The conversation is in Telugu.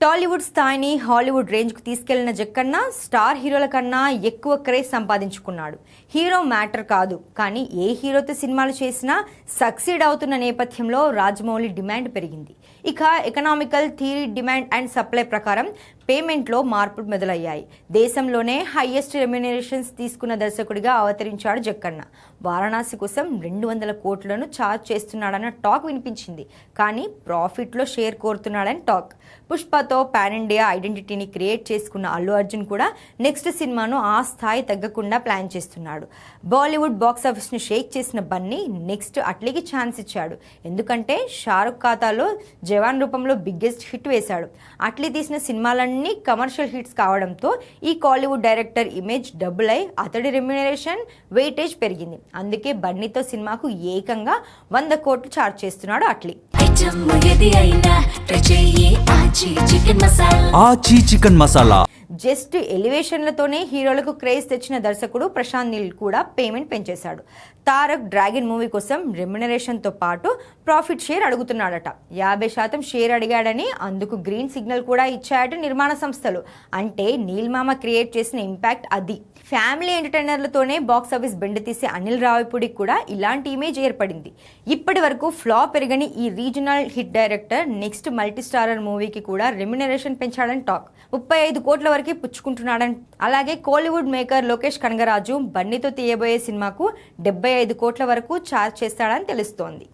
టాలీవుడ్ స్థాయిని హాలీవుడ్ రేంజ్కు తీసుకెళ్లిన జక్కన్న స్టార్ హీరోల కన్నా ఎక్కువ క్రేజ్ సంపాదించుకున్నాడు. హీరో మ్యాటర్ కాదు, కానీ ఏ హీరోతో సినిమాలు చేసినా సక్సీడ్ అవుతున్న నేపథ్యంలో రాజమౌళి డిమాండ్ పెరిగింది. ఇక economical theory demand and supply ప్రకారం పేమెంట్లో మార్పులు మొదలయ్యాయి. దేశంలోనే హైయెస్ట్ రెమ్యునరేషన్స్ తీసుకున్న దర్శకుడిగా అవతరించాడు జక్కన్న. వారణాసి కోసం 200 కోట్లను ఛార్జ్ చేస్తున్నాడన్న టాక్ వినిపించింది. కానీ ప్రాఫిట్లో షేర్ కోరుతున్నాడని టాక్. పుష్పతో పాన్ ఇండియా ఐడెంటిటీని క్రియేట్ చేసుకున్న అల్లు అర్జున్ కూడా నెక్స్ట్ సినిమాను ఆ స్థాయి తగ్గకుండా ప్లాన్ చేస్తున్నాడు. బాలీవుడ్ బాక్సాఫీస్ను షేక్ చేసిన బన్నీ నెక్స్ట్ అట్లీకి ఛాన్స్ ఇచ్చాడు. ఎందుకంటే షారుఖ్ ఖాతాలో జవాన్ రూపంలో బిగ్గెస్ట్ హిట్ వేశాడు. అట్లీ తీసిన సినిమాలన్నీ కమర్షియల్ హిట్స్ కావడంతో ఈ కాలీవుడ్ డైరెక్టర్ ఇమేజ్ డబుల్ అయి అతడి రెమ్యునరేషన్ వెయిటేజ్ పెరిగింది. అందుకే బన్నీతో సినిమాకు ఏకంగా 100 కోట్లు ఛార్జ్ చేస్తున్నాడు అట్లీ. ఆచి చికెన్ మసాలా జస్ట్ ఎలివేషన్లతోనే హీరోలకు క్రేజ్ తెచ్చిన దర్శకుడు ప్రశాంత్ నీల్ కూడా పేమెంట్ పెంచేశాడు. తారక్ డ్రాగన్ మూవీ కోసం రెమ్యునరేషన్తో పాటు ప్రాఫిట్ షేర్ అడుగుతున్నాడట. 50% షేర్ అడిగాడని, అందుకు గ్రీన్ సిగ్నల్ కూడా ఇచ్చాయట నిర్మాణ సంస్థలు. అంటే నీల్ మామ క్రియేట్ చేసిన ఇంపాక్ట్ అది. ఫ్యామిలీ ఎంటర్టైనర్లతోనే బాక్సాఫీస్ బెండ్ తీసే అనిల్ రావిపూడికి కూడా ఇలాంటి ఇమేజ్ ఏర్పడింది. ఇప్పటి వరకు ఫ్లాప్ పెరగని ఈ regional hit director next multi starrer మూవీకి కూడా రెమ్యునరేషన్ పెంచాడని టాక్. 35 కోట్ల వరకు పుచ్చుకుంటున్నాడని. అలాగే కోలీవుడ్ మేకర్ లోకేష్ కనగరాజు బన్నీతో తీయబోయే సినిమాకు 75 కోట్ల వరకు ఛార్జ్ చేస్తాడని తెలుస్తోంది.